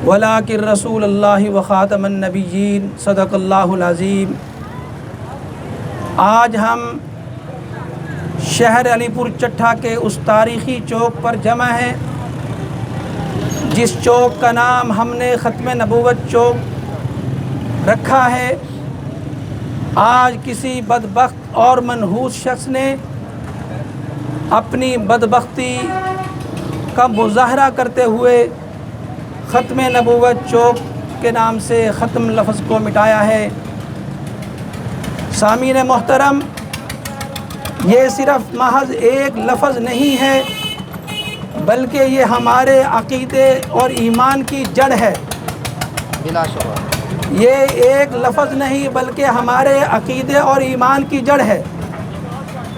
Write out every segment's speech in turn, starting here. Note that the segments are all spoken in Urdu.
ولاکن رسول اللہ و خاتم النبیین صدق اللہ العظیم۔ آج ہم شہر علی پور چٹھا کے اس تاریخی چوک پر جمع ہیں جس چوک کا نام ہم نے ختم نبوت چوک رکھا ہے۔ آج کسی بدبخت اور منحوس شخص نے اپنی بدبختی کا مظاہرہ کرتے ہوئے ختم نبوت چوک کے نام سے ختم لفظ کو مٹایا ہے۔ سامعین محترم، یہ صرف محض ایک لفظ نہیں ہے بلکہ یہ ہمارے عقیدے اور ایمان کی جڑ ہے۔ بلا شبہ یہ ایک لفظ نہیں بلکہ ہمارے عقیدے اور ایمان کی جڑ ہے۔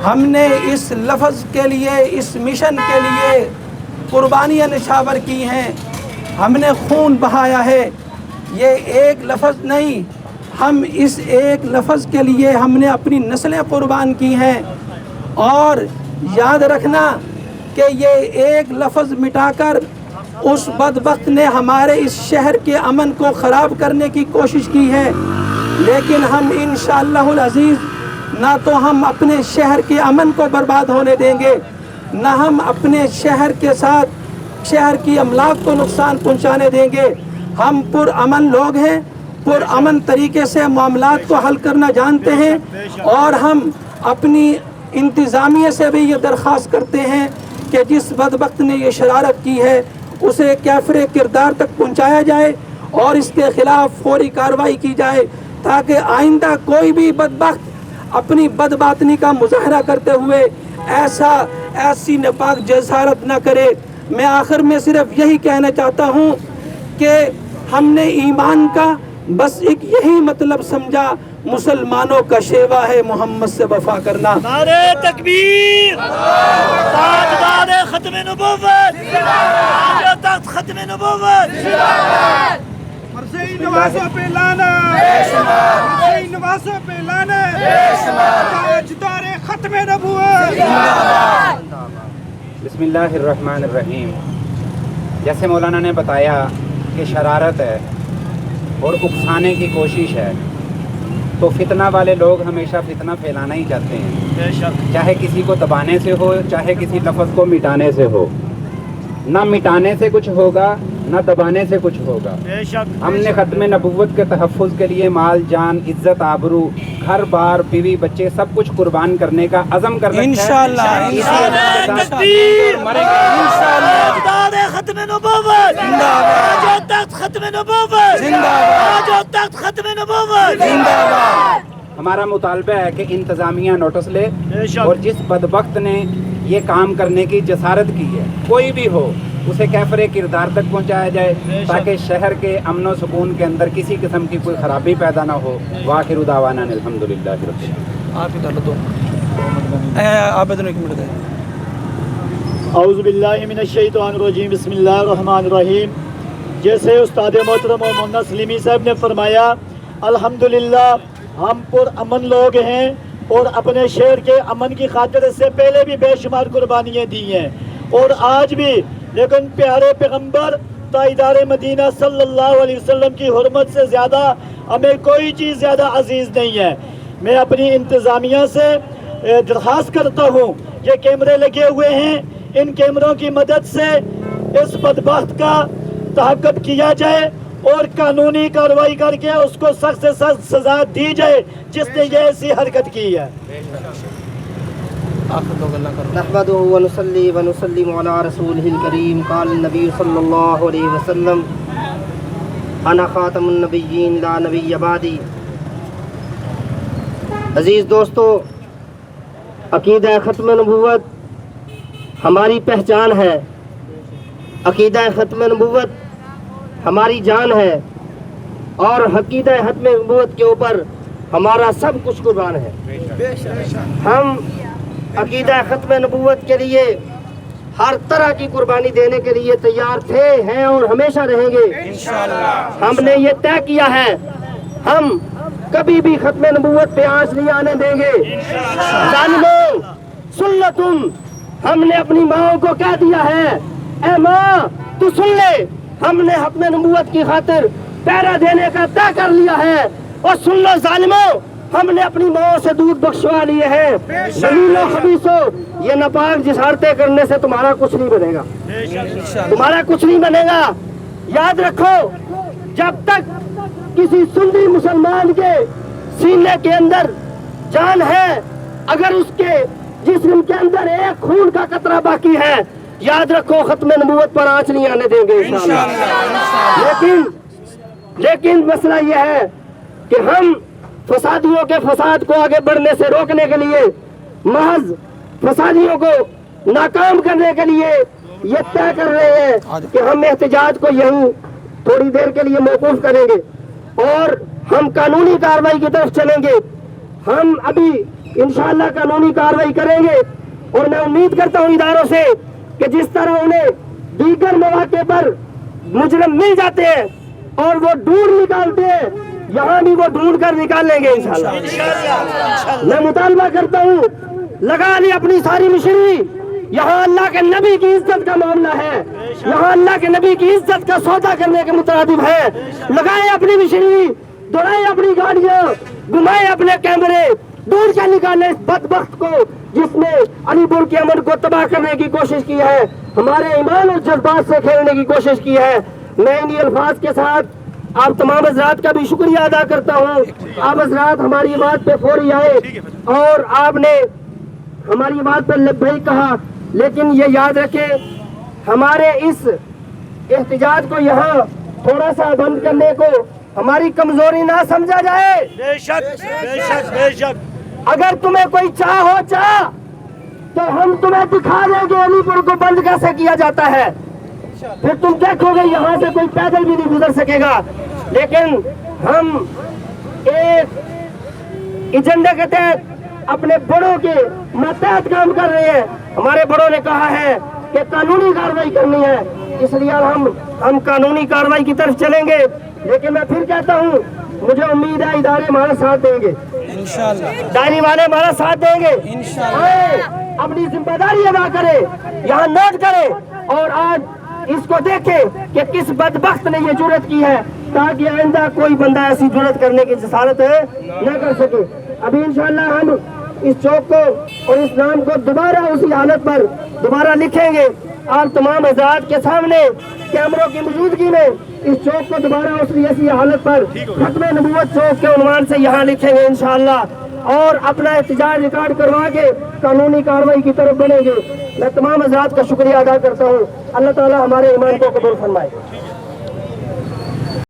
ہم نے اس لفظ کے لیے، اس مشن کے لیے قربانیاں نچھاور کی ہیں، ہم نے خون بہایا ہے۔ یہ ایک لفظ نہیں، ہم اس ایک لفظ کے لیے ہم نے اپنی نسلیں قربان کی ہیں۔ اور یاد رکھنا کہ یہ ایک لفظ مٹا کر اس بدبخت نے ہمارے اس شہر کے امن کو خراب کرنے کی کوشش کی ہے، لیکن ہم انشاءاللہ العزیز نہ تو ہم اپنے شہر کے امن کو برباد ہونے دیں گے، نہ ہم اپنے شہر کے ساتھ شہر کی املاک کو نقصان پہنچانے دیں گے۔ ہم پرامن لوگ ہیں، پرامن طریقے سے معاملات کو حل کرنا جانتے ہیں، اور ہم اپنی انتظامیہ سے بھی یہ درخواست کرتے ہیں کہ جس بدبخت نے یہ شرارت کی ہے اسے کافر کردار تک پہنچایا جائے اور اس کے خلاف فوری کارروائی کی جائے تاکہ آئندہ کوئی بھی بدبخت اپنی بدباطنی کا مظاہرہ کرتے ہوئے ایسی ناپاک جسارت نہ کرے۔ میں آخر میں صرف یہی کہنا چاہتا ہوں کہ ہم نے ایمان کا بس ایک یہی مطلب سمجھا، مسلمانوں کا شیوا ہے محمد سے وفا کرنا۔ نعرہ تکبیر، تاجدار ختم نبوت، آج تک ختم نبوت، مرزی نوازوں پہ لانا، مرزی نوازوں پہ لانا، تاجدار ختم نبوت۔ بسم اللہ الرحمن الرحیم۔ جیسے مولانا نے بتایا کہ شرارت ہے اور اکسانے کی کوشش ہے، تو فتنہ والے لوگ ہمیشہ فتنہ پھیلانا ہی چاہتے ہیں، بے شک، چاہے کسی کو دبانے سے ہو، چاہے کسی لفظ کو مٹانے سے ہو۔ نہ مٹانے سے کچھ ہوگا، نہ دبانے سے کچھ ہوگا۔ بے شک، ہم نے ختم نبوت کے تحفظ کے لیے مال، جان، عزت، آبرو، گھر بار، بیوی، بچے سب کچھ قربان کرنے کا عزم کر رکھا ہے۔ انشاءاللہ نعرہ تکبیر، تاجدار ختم نبوت، آج تک ختم نبوت، آج تک ختم نبوت۔ ہمارا مطالبہ ہے کہ انتظامیہ نوٹس لے، بے شک، اور جس بدبخت نے یہ کام کرنے کی جسارت کی ہے، کوئی بھی ہو، اسے کیفر کردار تک پہنچایا جائے تاکہ شہر کے امن و سکون کے اندر کسی قسم کی کوئی خرابی پیدا نہ ہو۔ وآخر دعوانا الحمدللہ رب العالمین۔ آپ ہی ڈالو دو آپ ادھر ایک منٹ دیں۔ اعوذ باللہ من الشیطان الرجیم، بسم اللہ الرحمن الرحیم۔ جیسے استاد محترم اور مولانا سلیمی صاحب نے فرمایا، الحمدللہ ہم پرامن لوگ ہیں اور اپنے شہر کے امن کی خاطر اس سے پہلے بھی بے شمار قربانیاں دی ہیں اور آج بھی، لیکن پیارے پیغمبر تاجدار مدینہ صلی اللہ علیہ وسلم کی حرمت سے زیادہ ہمیں کوئی چیز زیادہ عزیز نہیں ہے۔ میں اپنی انتظامیہ سے درخواست کرتا ہوں، یہ کیمرے لگے ہوئے ہیں، ان کیمروں کی مدد سے اس بدبخت کا تحقق کیا جائے اور قانونی کارروائی کر کے اس کو سخت سے سخت سزا دی جائے جس نے یہ ایسی حرکت کی ہے۔ نحمده ونصلي ونسلم على رسوله الكريم قال النبي صلى الله عليه وسلم انا خاتم النبيين لا نبي بعدي۔ عزیز دوستو، عقیدہ ختم نبوت ہماری پہچان ہے، عقیدہ ختم نبوت ہماری جان ہے، اور عقیدہ ختم نبوت کے اوپر ہمارا سب کچھ قربان ہے۔ ہم عقیدہ ختم نبوت کے لیے ہر طرح کی قربانی دینے کے لیے تیار تھے، ہیں اور ہمیشہ رہیں گے۔ ہم نے یہ طے کیا ہے، ہم کبھی بھی ختم نبوت پہ آنچ نہیں آنے دیں گے۔ ظالموں، سن لو، ہم نے اپنی ماں کو کہہ دیا ہے، اے ماں تو سن لے، ہم نے ختم نبوت کی خاطر پہرا دینے کا طے کر لیا ہے، اور سن لو ظالموں، ہم نے اپنی ماؤں سے دودھ بخشوا لیے ہیں۔ ذلیلو خبیثو، یہ ناپاک جسارتیں کرنے سے تمہارا کچھ نہیں بنے گا، تمہارا کچھ نہیں بنے گا۔ یاد رکھو، جب تک کسی سنی مسلمان کے سینے کے اندر جان ہے، اگر اس کے جسم کے اندر ایک خون کا قطرہ باقی ہے، یاد رکھو ختم نبوت پر آنچ نہیں آنے دیں گے انشاءاللہ۔ لیکن مسئلہ یہ ہے کہ ہم فسادیوں کے فساد کو آگے بڑھنے سے روکنے کے لیے، محض فسادیوں کو ناکام کرنے کے لیے یہ طے کر رہے ہیں کہ ہم احتجاج کو یہیں تھوڑی دیر کے لیے موقوف کریں گے اور ہم قانونی کارروائی کی طرف چلیں گے۔ ہم ابھی انشاءاللہ قانونی کارروائی کریں گے، اور میں امید کرتا ہوں اداروں سے کہ جس طرح انہیں دیگر مواقع پر مجرم مل جاتے ہیں اور وہ ڈھونڈ نکالتے ہیں، یہاں بھی وہ ڈھونڈ کر نکالیں گے انشاءاللہ۔ میں مطالبہ کرتا ہوں، لگا لی اپنی ساری مشری، یہاں اللہ کے نبی کی عزت کا معاملہ ہے، یہاں اللہ کے نبی کی عزت کا سودا کرنے کے مترادف ہے۔ لگائیں اپنی مشری، دوڑائیں اپنی گاڑیاں، گھمائیں اپنے کیمرے، ڈھونڈ کے نکالیں اس بدبخت کو جس نے علی پور کے امن کو تباہ کرنے کی کوشش کی ہے، ہمارے ایمان اور جذبات سے کھیلنے کی کوشش کی ہے۔ میں انہی الفاظ کے ساتھ آپ تمام حضرات کا بھی شکریہ ادا کرتا ہوں۔ آپ حضرات ہماری بات پہ فوری آئے اور آپ نے ہماری بات پہ لبیک کہا، لیکن یہ یاد رکھیں، ہمارے اس احتجاج کو یہاں تھوڑا سا بند کرنے کو ہماری کمزوری نہ سمجھا جائے۔ بے شک بے شک بے شک۔ اگر تمہیں کوئی چاہ ہو چاہ تو ہم تمہیں دکھا دیں گے علی پور کو بند کیسے کیا جاتا ہے، پھر تم دیکھو گے یہاں سے کوئی پیدل بھی نہیں گزر سکے گا۔ لیکن ہم ایک ایجنڈے کے تحت اپنے بڑوں کے ماتحت کام کر رہے ہیں۔ ہمارے بڑوں نے کہا ہے کہ قانونی کارروائی کرنی ہے، اس لیے ہم قانونی کارروائی کی طرف چلیں گے۔ لیکن میں پھر کہتا ہوں، مجھے امید ہے ادارے ہمارا ساتھ دیں گے، ڈائنی والے ہمارا ساتھ دیں گے۔ آئے اپنی ذمہ داری ادا کرے، یہاں نوٹ کرے، اور آج اس کو دیکھے کہ کس بدبخت نے یہ جرت کی ہے، تاکہ آئندہ کوئی بندہ ایسی جرت کرنے کی جسارت نہ کر سکے۔ ابھی انشاءاللہ ہم اس چوک کو اور اس نام کو دوبارہ اسی حالت پر دوبارہ لکھیں گے۔ آپ تمام حضرات کے سامنے کیمروں کی موجودگی میں اس چوک کو دوبارہ اسی ایسی حالت پر ختم نبوت چوک کے عنوان سے یہاں لکھیں گے انشاءاللہ، اور اپنا احتجاج ریکارڈ کروا کے قانونی کارروائی کی طرف بڑھیں گے۔ میں تمام حضرات کا شکریہ ادا کرتا ہوں۔ اللہ تعالی ہمارے ایمان کو قبول فرمائے۔